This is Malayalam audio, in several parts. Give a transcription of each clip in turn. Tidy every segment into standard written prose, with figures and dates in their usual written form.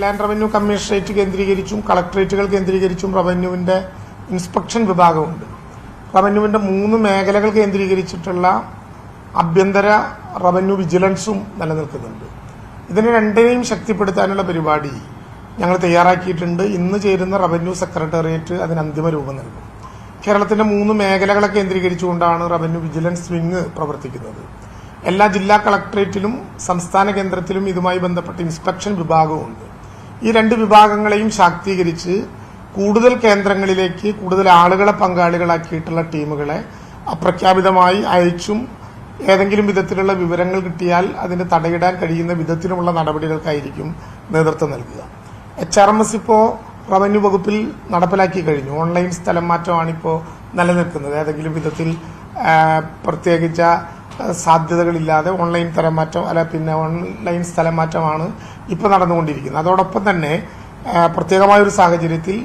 ലാൻഡ് റവന്യൂ കമ്മീഷണറേറ്റ് കേന്ദ്രീകരിച്ചും കളക്ടറേറ്റുകൾ കേന്ദ്രീകരിച്ചും റവന്യൂവിൻ്റെ ഇൻസ്പെക്ഷൻ വിഭാഗമുണ്ട്. റവന്യൂവിൻ്റെ 3 മേഖലകൾ കേന്ദ്രീകരിച്ചിട്ടുള്ള ആഭ്യന്തര റവന്യൂ വിജിലൻസും നിലനിൽക്കുന്നുണ്ട്. ഇതിനെ രണ്ടിനെയും ശക്തിപ്പെടുത്താനുള്ള പരിപാടി ഞങ്ങൾ തയ്യാറാക്കിയിട്ടുണ്ട്. ഇന്ന് ചേരുന്ന റവന്യൂ സെക്രട്ടേറിയറ്റ് അതിന് അന്തിമ രൂപം നൽകും. കേരളത്തിന്റെ 3 മേഖലകളെ കേന്ദ്രീകരിച്ചുകൊണ്ടാണ് റവന്യൂ വിജിലൻസ് വിങ് പ്രവർത്തിക്കുന്നത്. എല്ലാ ജില്ലാ കളക്ടറേറ്റിലും സംസ്ഥാന കേന്ദ്രത്തിലും ഇതുമായി ബന്ധപ്പെട്ട ഇൻസ്പെക്ഷൻ വിഭാഗവുമുണ്ട്. ഈ 2 വിഭാഗങ്ങളെയും ശാക്തീകരിച്ച് കൂടുതൽ കേന്ദ്രങ്ങളിലേക്ക് കൂടുതൽ ആളുകളെ പങ്കാളികളാക്കിയിട്ടുള്ള ടീമുകളെ അപ്രഖ്യാപിതമായി അയച്ചും ഏതെങ്കിലും വിധത്തിലുള്ള വിവരങ്ങൾ കിട്ടിയാൽ അതിന് തടയിടാൻ കഴിയുന്ന വിധത്തിലുമുള്ള നടപടികൾക്കായിരിക്കും നേതൃത്വം നൽകുക. HRMS ഇപ്പോൾ റവന്യൂ വകുപ്പിൽ നടപ്പിലാക്കി കഴിഞ്ഞു. ഓൺലൈൻ സ്ഥലം മാറ്റമാണിപ്പോൾ നിലനിൽക്കുന്നത്. ഏതെങ്കിലും വിധത്തിൽ പ്രത്യേകിച്ച സാധ്യതകളില്ലാതെ ഓൺലൈൻ ഓൺലൈൻ സ്ഥലം മാറ്റമാണ് ഇപ്പോൾ നടന്നുകൊണ്ടിരിക്കുന്നത്. അതോടൊപ്പം തന്നെ പ്രത്യേകമായൊരു സാഹചര്യത്തിൽ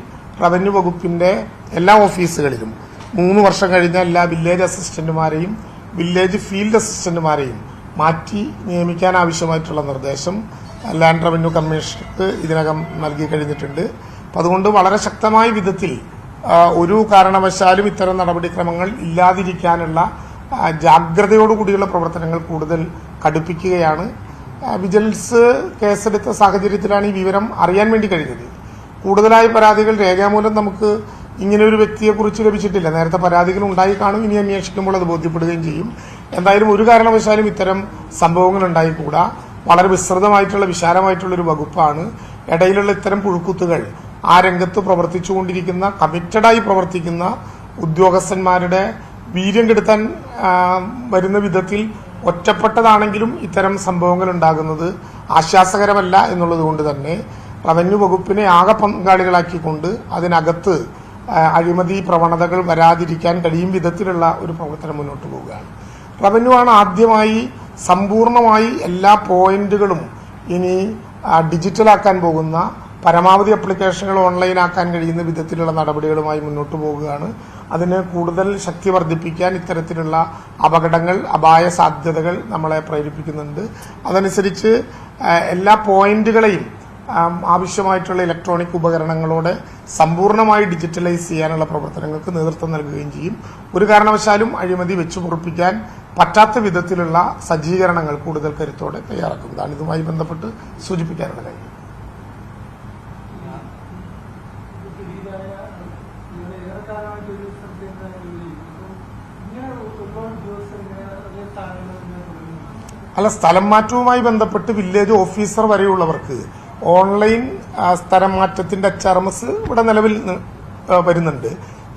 റവന്യൂ വകുപ്പിന്റെ എല്ലാ ഓഫീസുകളിലും 3 വർഷം കഴിഞ്ഞ എല്ലാ വില്ലേജ് അസിസ്റ്റന്റുമാരെയും വില്ലേജ് ഫീൽഡ് അസിസ്റ്റന്റുമാരെയും മാറ്റി നിയമിക്കാൻ ആവശ്യമായിട്ടുള്ള നിർദ്ദേശം ലാൻഡ് റവന്യൂ കമ്മീഷണർക്ക് ഇതിനകം നൽകി കഴിഞ്ഞിട്ടുണ്ട്. അപ്പം അതുകൊണ്ട് വളരെ ശക്തമായ വിധത്തിൽ ഒരു കാരണവശാലും ഇത്തരം നടപടിക്രമങ്ങൾ ഇല്ലാതിരിക്കാനുള്ള ജാഗ്രതയോടുകൂടിയുള്ള പ്രവർത്തനങ്ങൾ കൂടുതൽ കടുപ്പിക്കുകയാണ്. വിജിലൻസ് കേസെടുത്ത സാഹചര്യത്തിലാണ് ഈ വിവരം അറിയാൻ വേണ്ടി കഴിഞ്ഞത്. കൂടുതലായ പരാതികൾ രേഖാമൂലം നമുക്ക് ഇങ്ങനെ ഒരു വ്യക്തിയെക്കുറിച്ച് ലഭിച്ചിട്ടില്ല. നേരത്തെ പരാതികൾ ഉണ്ടായി കാണും. ഇനി അന്വേഷിക്കുമ്പോൾ അത് ബോധ്യപ്പെടുകയും ചെയ്യും. എന്തായാലും ഒരു കാരണവശാലും ഇത്തരം സംഭവങ്ങൾ ഉണ്ടായിക്കൂടാ. വളരെ വിസ്തൃതമായിട്ടുള്ള വിശാലമായിട്ടുള്ള ഒരു വകുപ്പാണ്. ഇടയിലുള്ള ഇത്തരം പുഴുക്കുത്തുകൾ ആ രംഗത്ത് പ്രവർത്തിച്ചുകൊണ്ടിരിക്കുന്ന കമ്മിറ്റഡായി പ്രവർത്തിക്കുന്ന ഉദ്യോഗസ്ഥന്മാരുടെ വീര്യം കെടുത്താൻ വരുന്ന വിധത്തിൽ ഒറ്റപ്പെട്ടതാണെങ്കിലും ഇത്തരം സംഭവങ്ങൾ ഉണ്ടാകുന്നത് ആശ്വാസകരമല്ല എന്നുള്ളത് കൊണ്ട് തന്നെ റവന്യൂ വകുപ്പിനെ ആകെ പങ്കാളികളാക്കിക്കൊണ്ട് അതിനകത്ത് അഴിമതി പ്രവണതകൾ വരാതിരിക്കാൻ കഴിയും വിധത്തിലുള്ള ഒരു പ്രവർത്തനം മുന്നോട്ട് പോവുകയാണ്. റവന്യൂ ആണ് ആദ്യമായി സമ്പൂർണമായി എല്ലാ പോയിന്റുകളും ഇനി ഡിജിറ്റലാക്കാൻ പോകുന്ന, പരമാവധി ആപ്ലിക്കേഷനുകൾ ഓൺലൈനാക്കാൻ കഴിയുന്ന വിധത്തിലുള്ള നടപടികളുമായി മുന്നോട്ട് പോവുകയാണ്. അതിന് കൂടുതൽ ശക്തി വർദ്ധിപ്പിക്കാൻ ഇത്തരത്തിലുള്ള അപകടങ്ങൾ, അപായ സാധ്യതകൾ നമ്മളെ പ്രേരിപ്പിക്കുന്നുണ്ട്. അതനുസരിച്ച് എല്ലാ പോയിന്റുകളെയും ആവശ്യമായിട്ടുള്ള ഇലക്ട്രോണിക് ഉപകരണങ്ങളോടെ സമ്പൂർണമായി ഡിജിറ്റലൈസ് ചെയ്യാനുള്ള പ്രവർത്തനങ്ങൾക്ക് നേതൃത്വം നൽകുകയും ചെയ്യും. ഒരു കാരണവശാലും അഴിമതി വെച്ചു പൊറുപ്പിക്കാൻ പറ്റാത്ത വിധത്തിലുള്ള സജ്ജീകരണങ്ങൾ കൂടുതൽ കരുത്തോടെ തയ്യാറാക്കുന്നതാണ് ഇതുമായി ബന്ധപ്പെട്ട് സൂചിപ്പിക്കാനുള്ള കാര്യം. അല്ല, സ്ഥലം മാറ്റവുമായി ബന്ധപ്പെട്ട് വില്ലേജ് ഓഫീസർ വരെയുള്ളവർക്ക് ഓൺലൈൻ സ്ഥലം മാറ്റത്തിന്റെ HRMS ഇവിടെ നിലവിൽ വരുന്നുണ്ട്.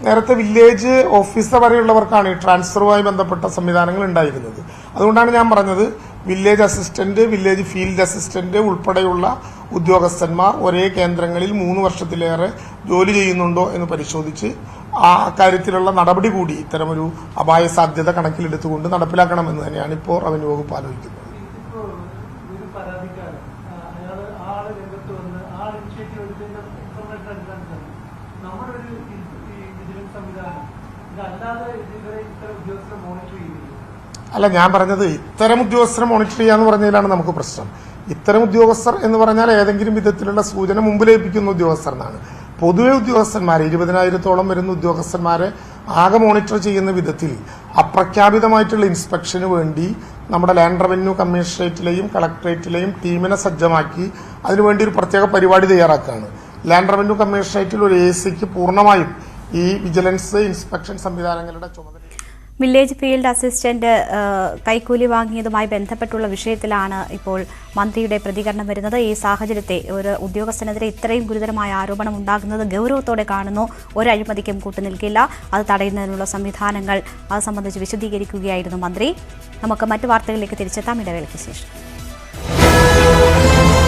നേരത്തെ വില്ലേജ് ഓഫീസർ വരെയുള്ളവർക്കാണ് ഈ ട്രാൻസ്ഫറുമായി ബന്ധപ്പെട്ട സംവിധാനങ്ങൾ ഉണ്ടായിരുന്നത്. അതുകൊണ്ടാണ് ഞാൻ പറഞ്ഞത്, village assistant, village field assistant ഉൾപ്പെടെയുള്ള ഉദ്യോഗസ്ഥന്മാർ ഒരേ കേന്ദ്രങ്ങളിൽ 3 വർഷത്തിലേറെ ജോലി ചെയ്യുന്നുണ്ടോ എന്ന് പരിശോധിച്ച് ആ കാര്യത്തിലുള്ള നടപടി കൂടി ഇത്തരമൊരു അപായ സാധ്യത കണക്കിലെടുത്തുകൊണ്ട് നടപ്പിലാക്കണമെന്ന് തന്നെയാണ് ഇപ്പോൾ റവന്യൂ വകുപ്പ് ആലോചിക്കുന്നത്. അല്ല, ഞാൻ പറഞ്ഞത് ഇത്തരം ഉദ്യോഗസ്ഥരെ മോണിറ്റർ ചെയ്യാന്ന് പറഞ്ഞതിലാണ് നമുക്ക് പ്രശ്നം. ഇത്തരം ഉദ്യോഗസ്ഥർ എന്ന് പറഞ്ഞാൽ ഏതെങ്കിലും വിധത്തിലുള്ള സൂചന മുമ്പ് ലഭിക്കുന്ന ഉദ്യോഗസ്ഥർ എന്നാണ്. പൊതുവെ ഉദ്യോഗസ്ഥന്മാരെ 20,000-ഓളം വരുന്ന ഉദ്യോഗസ്ഥന്മാരെ ആകെ മോണിറ്റർ ചെയ്യുന്ന വിധത്തിൽ അപ്രഖ്യാപിതമായിട്ടുള്ള ഇൻസ്പെക്ഷന് വേണ്ടി നമ്മുടെ ലാൻഡ് റവന്യൂ കമ്മീഷണറേറ്റിലെയും കളക്ടറേറ്റിലെയും ടീമിനെ സജ്ജമാക്കി അതിനുവേണ്ടി ഒരു പ്രത്യേക പരിപാടി തയ്യാറാക്കുകയാണ്. ലാൻഡ് റവന്യൂ കമ്മീഷണറേറ്റിൽ ഒരു AC പൂർണ്ണമായും ഈ വിജിലൻസ് ഇൻസ്പെക്ഷൻ സംവിധാനങ്ങളുടെ ചുമതല. വില്ലേജ് ഫീൽഡ് അസിസ്റ്റന്റ് കൈക്കൂലി വാങ്ങിയതുമായി ബന്ധപ്പെട്ടുള്ള വിഷയത്തിലാണ് ഇപ്പോൾ മന്ത്രിയുടെ പ്രതികരണം വരുന്നത്. ഈ സാഹചര്യത്തെ ഒരു ഉദ്യോഗസ്ഥനെതിരെ ഇത്രയും ഗുരുതരമായ ആരോപണം ഉണ്ടാകുന്നത് ഗൗരവത്തോടെ കാണുന്നു. ഒരു അഴിമതിക്കും കൂട്ടുനിൽക്കില്ല. അത് തടയുന്നതിനുള്ള സംവിധാനങ്ങൾ അത് സംബന്ധിച്ച് വിശദീകരിക്കുകയായിരുന്നു മന്ത്രി. നമുക്ക് മറ്റു വാർത്തകളിലേക്ക് തിരിച്ചെത്താം ഇടവേളയ്ക്ക് ശേഷം.